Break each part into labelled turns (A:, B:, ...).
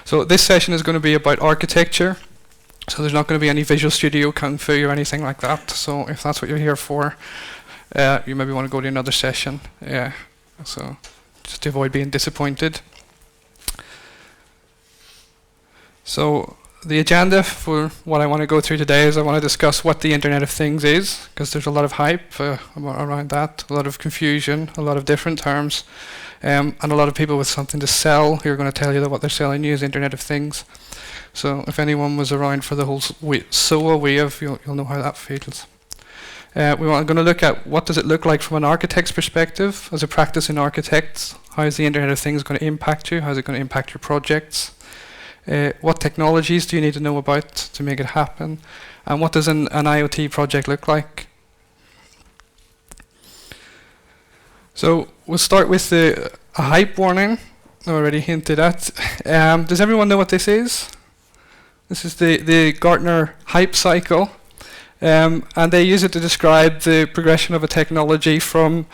A: So this session is going to be about architecture. So there's not going to be any Visual Studio Kung Fu or anything like that. So if that's what you're here for, you maybe want to go to another session. Yeah. So just to avoid being disappointed. So the agenda for what I want to go through today is I want to discuss what the Internet of Things is, because there's a lot of hype around that, a lot of confusion, a lot of different terms, and a lot of people with something to sell who are going to tell you that what they're selling you is Internet of Things. So if anyone was around for the whole SOA wave, you'll know how that feels. We're going to look at what does it look like from an architect's perspective, as a practicing architect. How is the Internet of Things going to impact you? How is it going to impact your projects? What technologies do you need to know about to make it happen? And what does an IoT project look like? So we'll start with a hype warning. I already hinted at. Does everyone know what this is? This is the Gartner hype cycle. And they use it to describe the progression of a technology from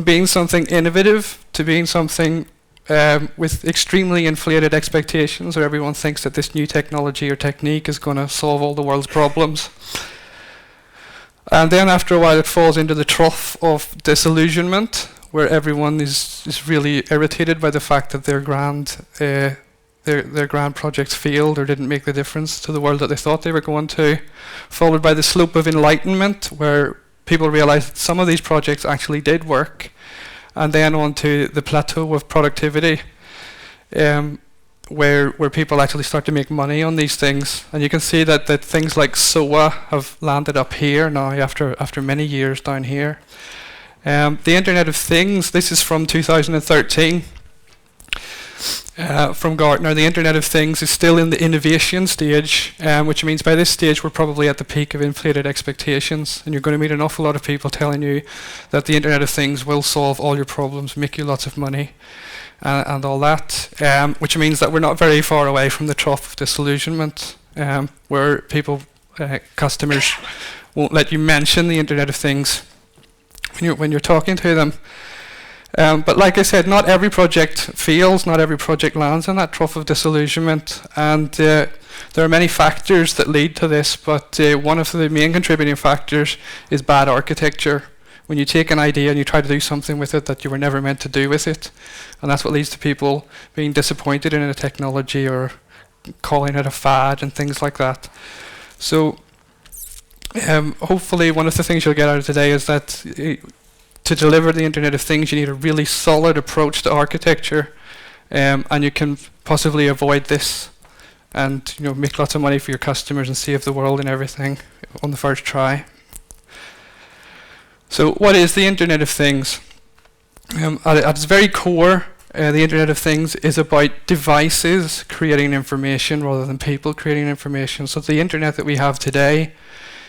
A: being something innovative to being something with extremely inflated expectations, where everyone thinks that this new technology or technique is going to solve all the world's problems. And then after a while it falls into the trough of disillusionment, where everyone is really irritated by the fact that their grand projects failed or didn't make the difference to the world that they thought they were going to, followed by the slope of enlightenment, where people realize that some of these projects actually did work, and then on to the plateau of productivity, where people actually start to make money on these things. And you can see that things like SOA have landed up here now after many years down here. The Internet of Things, this is from 2013. From Gartner, the Internet of Things is still in the innovation stage, which means by this stage we're probably at the peak of inflated expectations, and you're going to meet an awful lot of people telling you that the Internet of Things will solve all your problems, make you lots of money, and all that, which means that we're not very far away from the trough of disillusionment, where customers won't let you mention the Internet of Things when you're talking to them. But like I said, not every project fails, not every project lands in that trough of disillusionment, and there are many factors that lead to this, but one of the main contributing factors is bad architecture. When you take an idea and you try to do something with it that you were never meant to do with it, and that's what leads to people being disappointed in a technology or calling it a fad and things like that. So hopefully one of the things you'll get out of today is that to deliver the Internet of Things, you need a really solid approach to architecture, and you can possibly avoid this and make lots of money for your customers and save the world and everything on the first try. So what is the Internet of Things? At its very core, the Internet of Things is about devices creating information rather than people creating information. So the Internet that we have today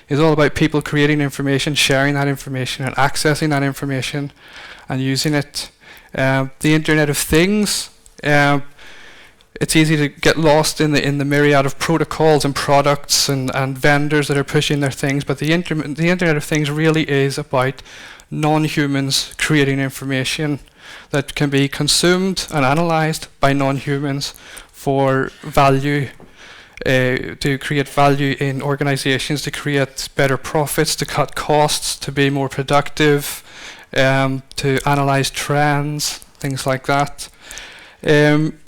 A: is all about people creating information, sharing that information, and accessing that information, and using it. The Internet of Things, it's easy to get lost in the myriad of protocols and products and vendors that are pushing their things, but the Internet of Things really is about non-humans creating information that can be consumed and analysed by non-humans for value, to create value in organizations, to create better profits, to cut costs, to be more productive, to analyze trends, things like that. And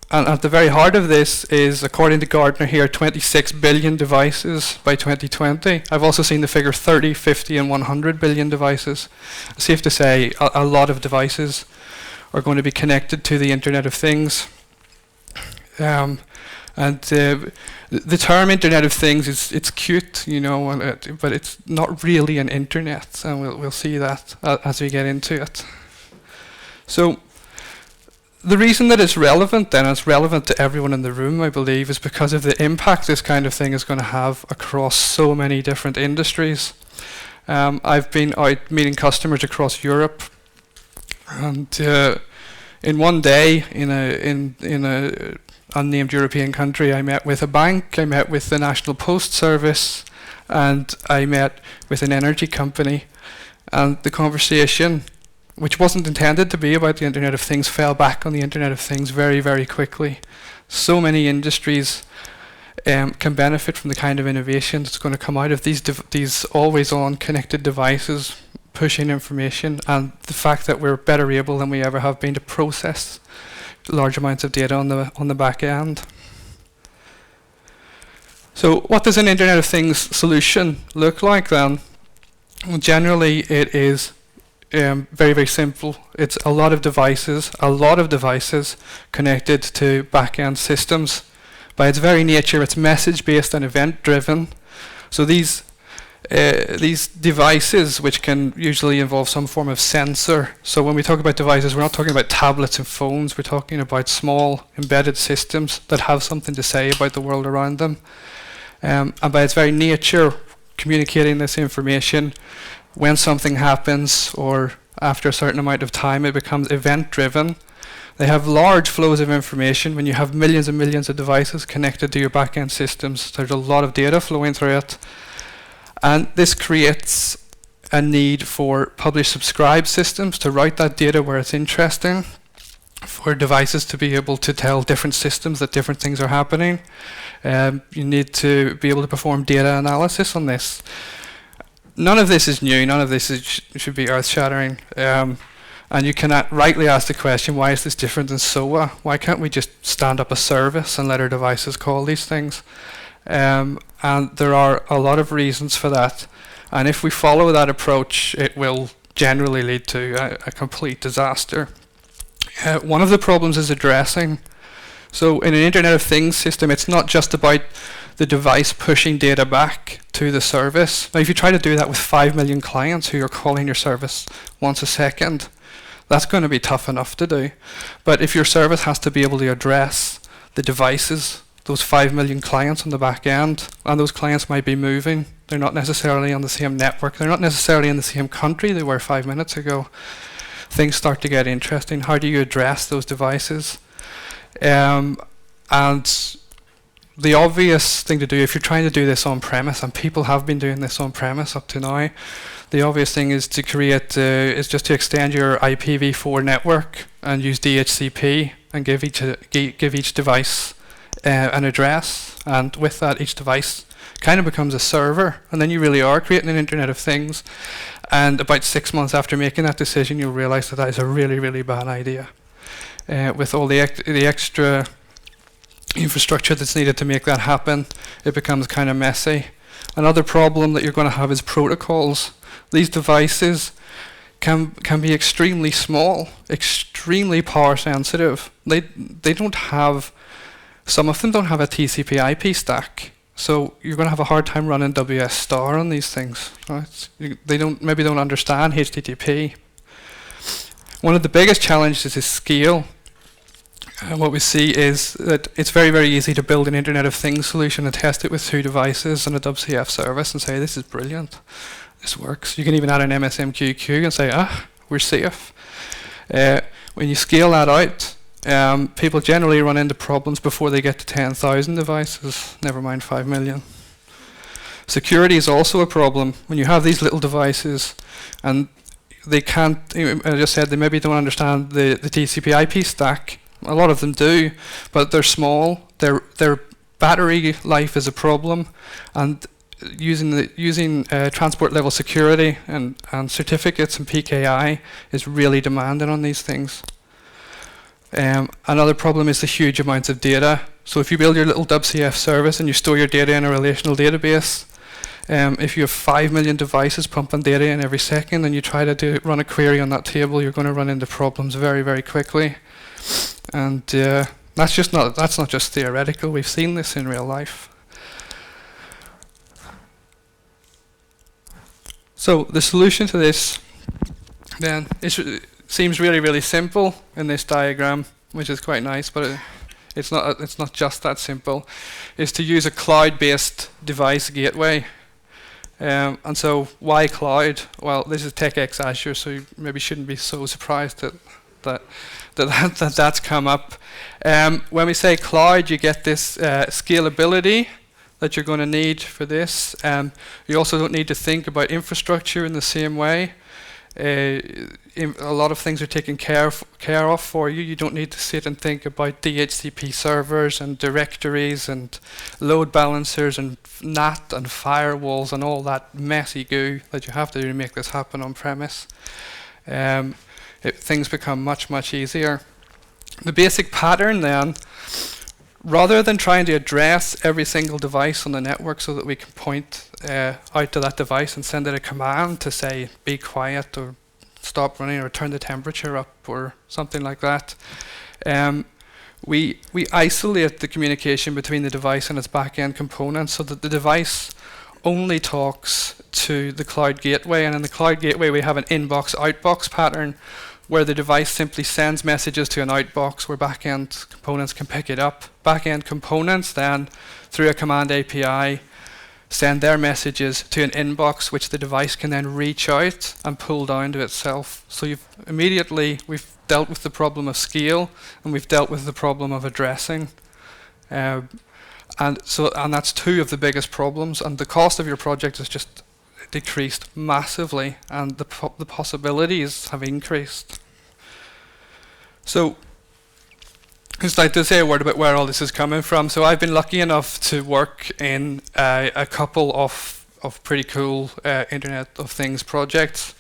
A: at the very heart of this is, according to Gartner here, 26 billion devices by 2020. I've also seen the figure 30, 50 and 100 billion devices. It's safe to say a lot of devices are going to be connected to the Internet of Things. And the term Internet of Things it's cute, but it's not really an internet, and we'll see that as we get into it. So the reason that it's relevant, then, it's relevant to everyone in the room, I believe, is because of the impact this kind of thing is going to have across so many different industries. I've been out meeting customers across Europe, and in one day in a unnamed European country, I met with a bank, I met with the National Post Service, and I met with an energy company. And the conversation, which wasn't intended to be about the Internet of Things, fell back on the Internet of Things very, very quickly. So many industries can benefit from the kind of innovation that's going to come out of these always-on connected devices pushing information, and the fact that we're better able than we ever have been to process large amounts of data on the back end. So what does an Internet of Things solution look like then? Well, generally it is very, very simple. It's a lot of devices connected to back-end systems. By its very nature, it's message-based and event-driven. So these devices, which can usually involve some form of sensor. So when we talk about devices, we're not talking about tablets and phones. We're talking about small embedded systems that have something to say about the world around them. And by its very nature, communicating this information, when something happens or after a certain amount of time, it becomes event-driven. They have large flows of information. When you have millions and millions of devices connected to your back-end systems, there's a lot of data flowing through it. And this creates a need for publish-subscribe systems to route that data where it's interesting, for devices to be able to tell different systems that different things are happening. You need to be able to perform data analysis on this. None of this is new. None of this should be earth-shattering. And you cannot rightly ask the question, why is this different than SOA? Why can't we just stand up a service and let our devices call these things? And there are a lot of reasons for that. And if we follow that approach, it will generally lead to a complete disaster. One of the problems is addressing. So in an Internet of Things system, it's not just about the device pushing data back to the service. Now, if you try to do that with 5 million clients who are calling your service once a second, that's going to be tough enough to do. But if your service has to be able to address the devices, those 5 million clients on the back end, and those clients might be moving, they're not necessarily on the same network, they're not necessarily in the same country they were 5 minutes ago, things start to get interesting. How do you address those devices? And the obvious thing to do, if you're trying to do this on-premise, and people have been doing this on-premise up to now, the obvious thing is to create, is just to extend your IPv4 network and use DHCP and give each device an address, and with that, each device kind of becomes a server, and then you really are creating an Internet of Things. And about 6 months after making that decision, you'll realize that that is a really, really bad idea. With all the extra infrastructure that's needed to make that happen, it becomes kind of messy. Another problem that you're going to have is protocols. These devices can be extremely small, extremely power sensitive. They don't have, some of them don't have a TCP/IP stack. So you're going to have a hard time running WS star on these things. Right? They maybe don't understand HTTP. One of the biggest challenges is scale. What we see is that it's very, very easy to build an Internet of Things solution and test it with 2 devices and a WCF service and say, this is brilliant, this works. You can even add an MSMQQ and say, we're safe. When you scale that out, people generally run into problems before they get to 10,000 devices, never mind 5 million. Security is also a problem. When you have these little devices and they can't, I just said, they maybe don't understand the TCP/IP stack. A lot of them do, but they're small. Their battery life is a problem, and using transport level security and certificates and PKI is really demanding on these things. Another problem is the huge amounts of data. So if you build your little WCF service and you store your data in a relational database, if you have 5 million devices pumping data in every second and you try to run a query on that table, you're going to run into problems very, very quickly. And that's not just theoretical. We've seen this in real life. So the solution to this then seems really, really simple in this diagram, which is quite nice, but it's not just that simple. Is to use a cloud-based device gateway. And so why cloud? Well, this is TechX Azure, so you maybe shouldn't be so surprised that's come up. When we say cloud, you get this scalability that you're going to need for this. You also don't need to think about infrastructure in the same way. A lot of things are taken care of for you. You don't need to sit and think about DHCP servers and directories and load balancers and NAT and firewalls and all that messy goo that you have to do to make this happen on premise. Things become much, much easier. The basic pattern then, rather than trying to address every single device on the network so that we can point out to that device and send it a command to say, be quiet or stop running or turn the temperature up or something like that, we isolate the communication between the device and its back-end components so that the device only talks to the cloud gateway, and in the cloud gateway we have an inbox-outbox pattern where the device simply sends messages to an outbox where back-end components can pick it up. Back-end components then, through a command API, send their messages to an inbox which the device can then reach out and pull down to itself. So we've dealt with the problem of scale, and we've dealt with the problem of addressing. And that's two of the biggest problems, and the cost of your project has just decreased massively, and the possibilities have increased. So I'd like to say a word about where all this is coming from. So I've been lucky enough to work in a couple of pretty cool Internet of Things projects.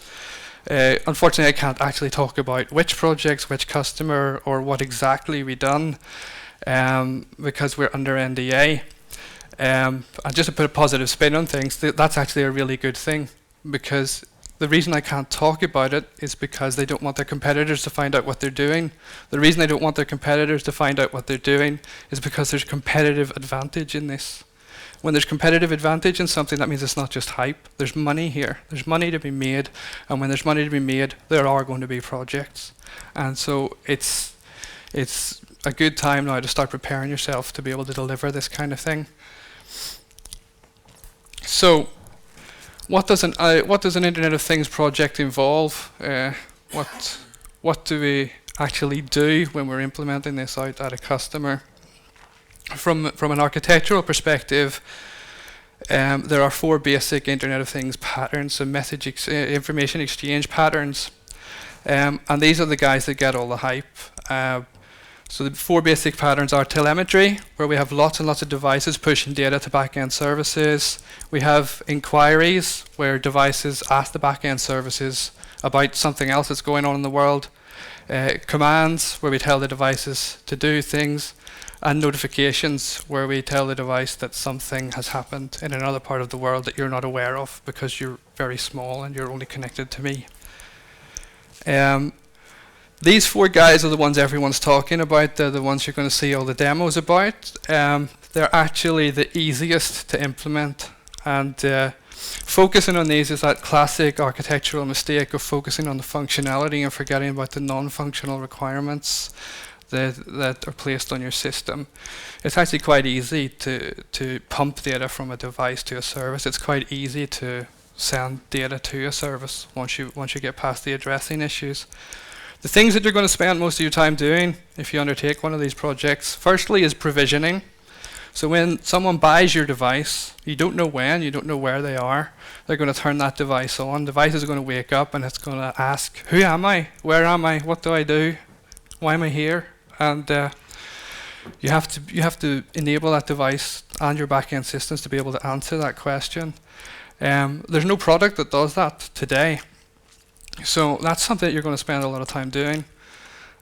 A: Unfortunately, I can't actually talk about which projects, which customer, or what exactly we done because we're under NDA. And just to put a positive spin on things, that's actually a really good thing, because the reason I can't talk about it is because they don't want their competitors to find out what they're doing. The reason they don't want their competitors to find out what they're doing is because there's competitive advantage in this. When there's competitive advantage in something, that means it's not just hype. There's money here. There's money to be made, and when there's money to be made, there are going to be projects. And so it's a good time now to start preparing yourself to be able to deliver this kind of thing. So, what does an Internet of Things project involve? What do we actually do when we're implementing this out at a customer? From an architectural perspective, there are 4 basic Internet of Things patterns, so information exchange patterns, and these are the guys that get all the hype. So the 4 basic patterns are telemetry, where we have lots and lots of devices pushing data to back-end services. We have inquiries, where devices ask the back-end services about something else that's going on in the world. Commands, where we tell the devices to do things. And notifications, where we tell the device that something has happened in another part of the world that you're not aware of because you're very small and you're only connected to me. These 4 guys are the ones everyone's talking about. They're the ones you're going to see all the demos about. They're actually the easiest to implement. And focusing on these is that classic architectural mistake of focusing on the functionality and forgetting about the non-functional requirements that are placed on your system. It's actually quite easy to pump data from a device to a service. It's quite easy to send data to a service once you get past the addressing issues. The things that you're going to spend most of your time doing if you undertake one of these projects, firstly, is provisioning. So when someone buys your device, you don't know when, you don't know where they are, they're going to turn that device on. The device is going to wake up and it's going to ask, who am I? Where am I? What do I do? Why am I here? And you have to enable that device and your back-end systems to be able to answer that question. There's no product that does that today. So that's something that you're going to spend a lot of time doing.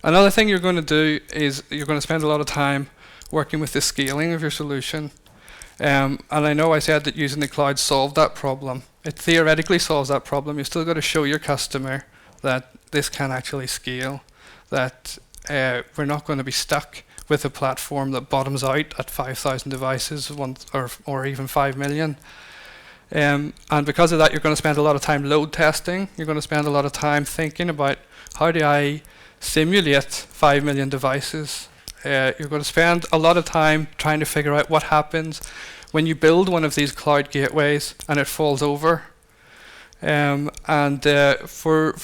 A: Another thing you're going to do is you're going to spend a lot of time working with the scaling of your solution. And I know I said that using the cloud solved that problem. It theoretically solves that problem. You've still got to show your customer that this can actually scale, that we're not going to be stuck with a platform that bottoms out at 5,000 devices or even 5 million. And because of that, you're going to spend a lot of time load testing. You're going to spend a lot of time thinking about how do I simulate 5 million devices. You're going to spend a lot of time trying to figure out what happens when you build one of these cloud gateways and it falls over. For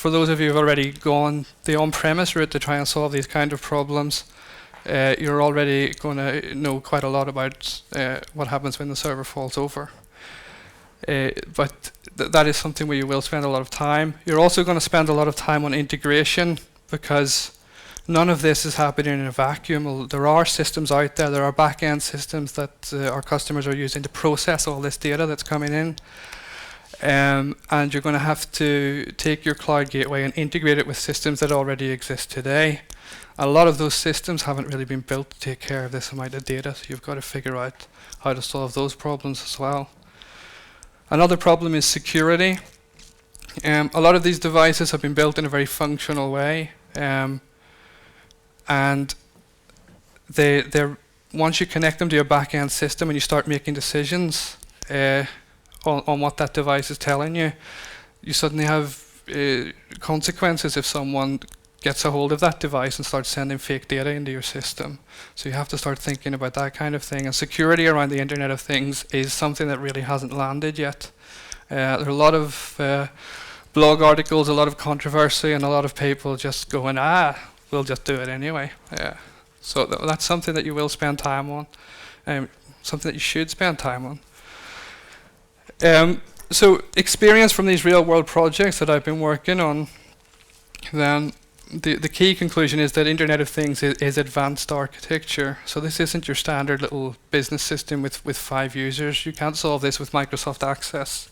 A: those of you who've already gone the on-premise route to try and solve these kind of problems, you're already going to know quite a lot about what happens when the server falls over. But that is something where you will spend a lot of time. You're also going to spend a lot of time on integration, because none of this is happening in a vacuum. There are systems out there, there are back-end systems that our customers are using to process all this data that's coming in. And you're going to have to take your cloud gateway and integrate it with systems that already exist today. A lot of those systems haven't really been built to take care of this amount of data, so you've got to figure out how to solve those problems as well. Another problem is security. A lot of these devices have been built in a very functional way, and they're once you connect them to your back-end system and you start making decisions on what that device is telling you, you suddenly have consequences if someone gets a hold of that device and starts sending fake data into your system. So you have to start thinking about that kind of thing. And security around the Internet of Things is something that really hasn't landed yet. There are a lot of blog articles, a lot of controversy, and a lot of people just going, we'll just do it anyway. So that's something that you will spend time on, something that you should spend time on. So experience from these real world projects that I've been working on, then the key conclusion is that Internet of Things is advanced architecture. So this isn't your standard little business system with 5 users. You can't solve this with Microsoft Access.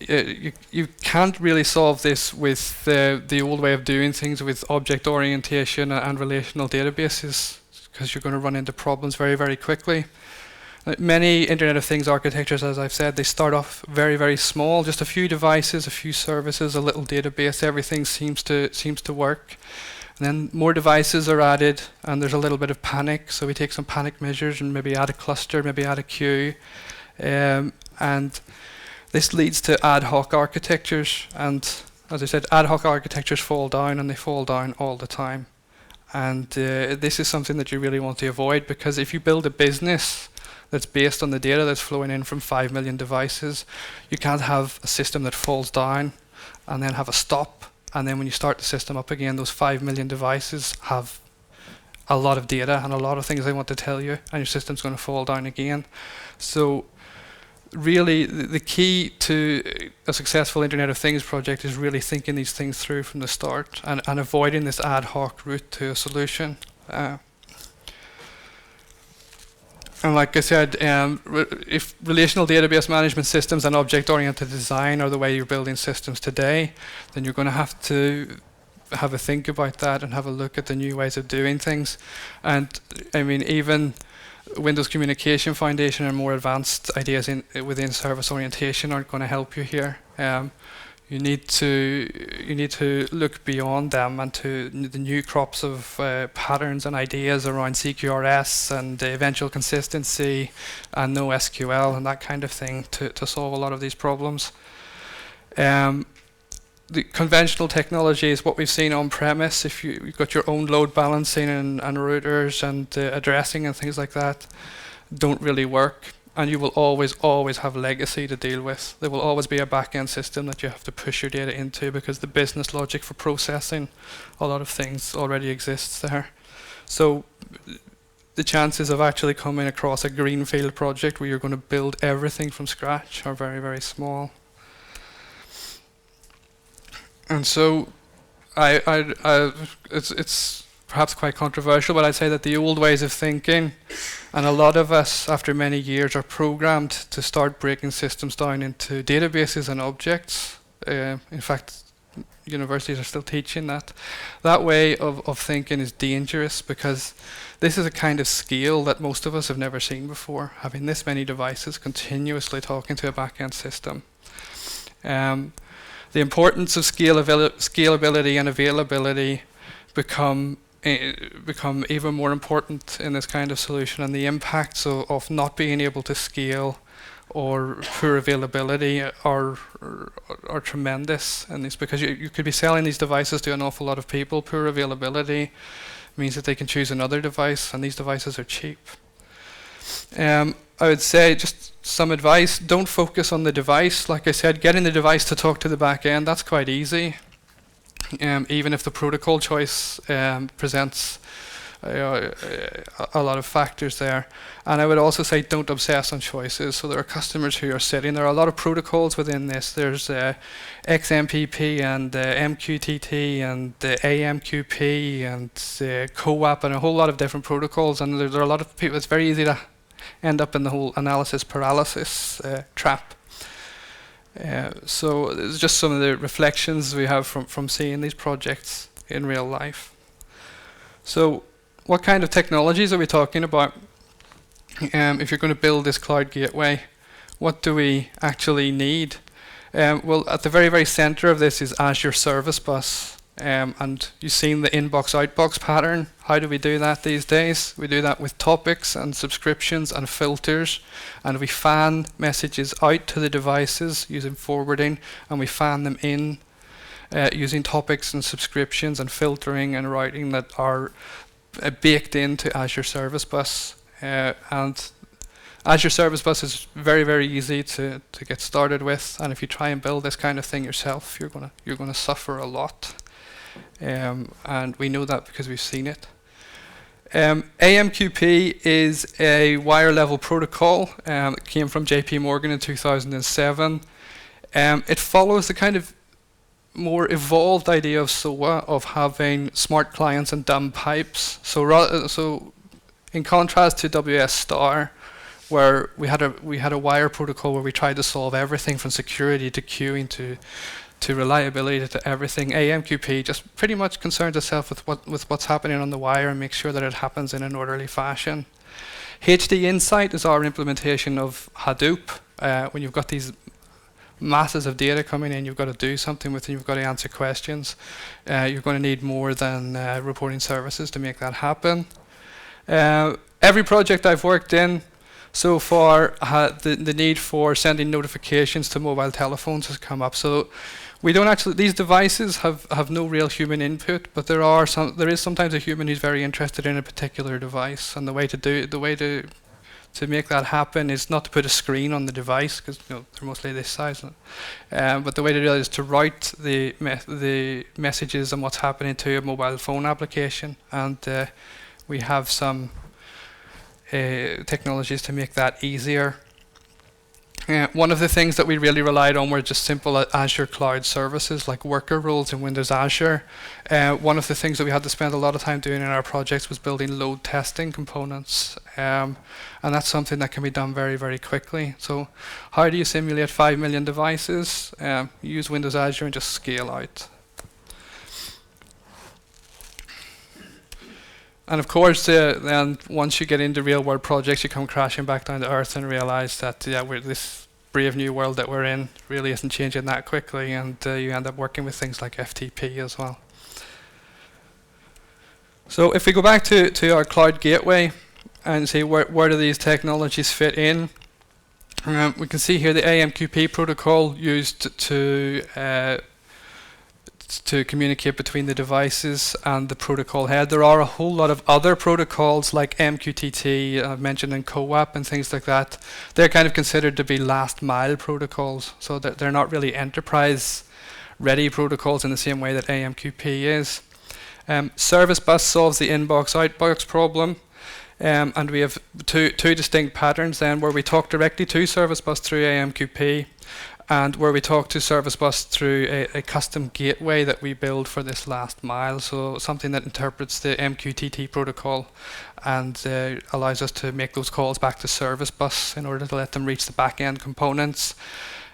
A: You can't really solve this with the old way of doing things with object orientation and relational databases, because you're going to run into problems very, very quickly. Many Internet of Things architectures, as I've said, they start off very, very small, just a few devices, a few services, a little database, everything seems to work. And then more devices are added, and there's a little bit of panic, so we take some panic measures and maybe add a cluster, maybe add a queue. And this leads to ad hoc architectures, and as I said, ad hoc architectures fall down, and they fall down all the time. And this is something that you really want to avoid, because if you build a business that's based on the data that's flowing in from 5 million devices, you can't have a system that falls down and then have a stop, and then when you start the system up again, those 5 million devices have a lot of data and a lot of things they want to tell you, and your system's going to fall down again. So really the key to a successful Internet of Things project is really thinking these things through from the start and avoiding this ad hoc route to a solution. And like I said, if relational database management systems and object-oriented design are the way you're building systems today, then you're going to have a think about that and have a look at the new ways of doing things. And I mean, even Windows Communication Foundation and more advanced ideas within service orientation aren't going to help you here. You need to look beyond them and to the new crops of patterns and ideas around CQRS and eventual consistency and NoSQL and that kind of thing to solve a lot of these problems. The conventional technology is what we've seen on premise. If you've got your own load balancing and routers and addressing and things like that, don't really work. And you will always have legacy to deal with. There will always be a back-end system that you have to push your data into, because the business logic for processing a lot of things already exists there. So the chances of actually coming across a greenfield project where you're going to build everything from scratch are very, very small. And so it's perhaps quite controversial, but I'd say that the old ways of thinking, and a lot of us after many years are programmed to start breaking systems down into databases and objects. In fact, universities are still teaching that. That way of thinking is dangerous, because this is a kind of scale that most of us have never seen before, having this many devices continuously talking to a back-end system. The importance of scalability and availability become even more important in this kind of solution, and the impacts of not being able to scale or poor availability are tremendous in this, because you could be selling these devices to an awful lot of people. Poor availability means that they can choose another device, and these devices are cheap. I would say, just some advice: don't focus on the device. Like I said, getting the device to talk to the back end, that's quite easy. Even if the protocol choice presents a lot of factors there. And I would also say don't obsess on choices. So there are customers who are sitting. There are a lot of protocols within this. There's XMPP and MQTT and AMQP and CoAP and a whole lot of different protocols. And there are a lot of people. It's very easy to end up in the whole analysis paralysis trap. So it's just some of the reflections we have from seeing these projects in real life. So what kind of technologies are we talking about? If you're going to build this cloud gateway, what do we actually need? Well, at the very, very center of this is Azure Service Bus. And you've seen the inbox-outbox pattern. How do we do that these days? We do that with topics and subscriptions and filters, and we fan messages out to the devices using forwarding, and we fan them in using topics and subscriptions and filtering and routing that are baked into Azure Service Bus. And Azure Service Bus is very, very easy to get started with, and if you try and build this kind of thing yourself, you're gonna suffer a lot. And we know that because we've seen it. AMQP is a wire level protocol. It came from JP Morgan in 2007. It follows the kind of more evolved idea of SOA of having smart clients and dumb pipes. So in contrast to WS Star, where we had a wire protocol where we tried to solve everything from security to queuing to reliability to everything. AMQP just pretty much concerns itself with what's happening on the wire and makes sure that it happens in an orderly fashion. Hdinsight is our implementation of Hadoop. When you've got these masses of data coming in, you've got to do something with it, you've got to answer questions. You're going to need more than reporting services to make that happen. Every project I've worked in so far, the need for sending notifications to mobile telephones has come up. So we don't actually, these devices have no real human input, but there is sometimes a human who's very interested in a particular device, and the way to make that happen is not to put a screen on the device, because they're mostly this size. But the way to do it is to route the messages and what's happening to a mobile phone application, and we have some technologies to make that easier. One of the things that we really relied on were just simple Azure cloud services like worker roles in Windows Azure. One of the things that we had to spend a lot of time doing in our projects was building load testing components. And that's something that can be done very, very quickly. So how do you simulate 5 million devices? Use Windows Azure and just scale out. And of course, then once you get into real world projects, you come crashing back down to earth and realize that this brave new world that we're in really isn't changing that quickly, and you end up working with things like FTP as well. So if we go back to our cloud gateway and see where do these technologies fit in, we can see here the AMQP protocol used to communicate between the devices and the protocol head. There are a whole lot of other protocols like MQTT, I've mentioned, in CoAP and things like that. They're kind of considered to be last mile protocols, so that they're not really enterprise ready protocols in the same way that AMQP is. Service Bus solves the inbox-outbox problem, and we have two distinct patterns then, where we talk directly to Service Bus through AMQP, and where we talk to Service Bus through a custom gateway that we build for this last mile. So something that interprets the MQTT protocol and allows us to make those calls back to Service Bus in order to let them reach the back-end components.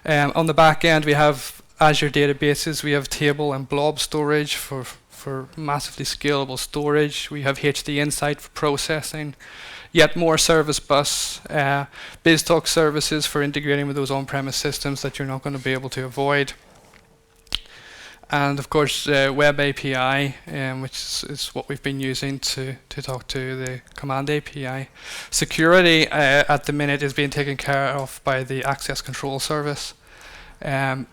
A: On the back end, we have Azure databases. We have table and blob storage for massively scalable storage. We have Hdinsight for processing. Yet more Service Bus, BizTalk services for integrating with those on-premise systems that you're not going to be able to avoid. And of course, Web API, which is what we've been using to talk to the Command API. Security at the minute is being taken care of by the Access Control Service. There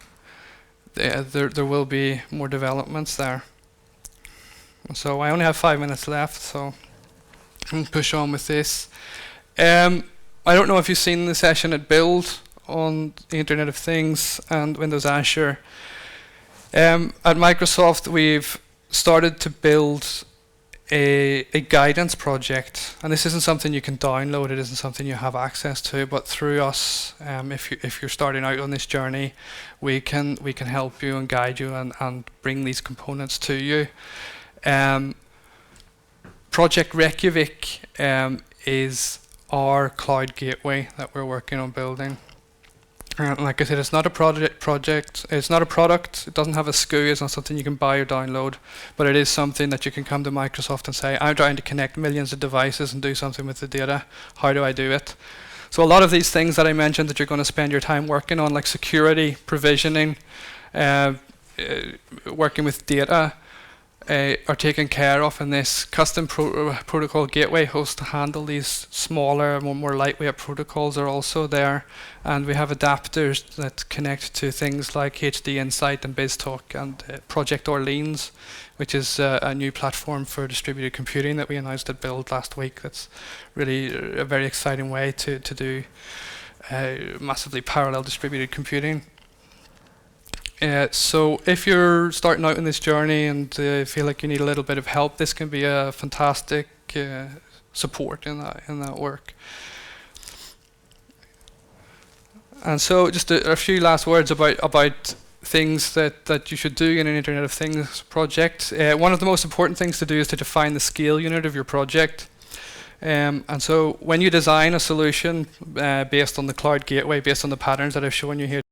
A: will be more developments there. So I only have 5 minutes left, so and push on with this. I don't know if you've seen the session at Build on the Internet of Things and Windows Azure. At Microsoft, we've started to build a guidance project, and this isn't something you can download, it isn't something you have access to, but through us, if you're starting out on this journey, we can help you and guide you and bring these components to you. Project Reykjavik is our cloud gateway that we're working on building. Like I said, it's not a project, it's not a product, it doesn't have a SKU, it's not something you can buy or download, but it is something that you can come to Microsoft and say, I'm trying to connect millions of devices and do something with the data, how do I do it? So a lot of these things that I mentioned that you're going to spend your time working on, like security, provisioning, working with data, are taken care of in this custom protocol gateway host to handle these smaller, more lightweight protocols are also there, and we have adapters that connect to things like Hdinsight and BizTalk and Project Orleans, which is a new platform for distributed computing that we announced at Build last week. That's really a very exciting way to do massively parallel distributed computing. So if you're starting out in this journey and feel like you need a little bit of help, this can be a fantastic support in that work. And so just a few last words about things that you should do in an Internet of Things project. One of the most important things to do is to define the scale unit of your project. And so when you design a solution based on the cloud gateway, based on the patterns that I've shown you here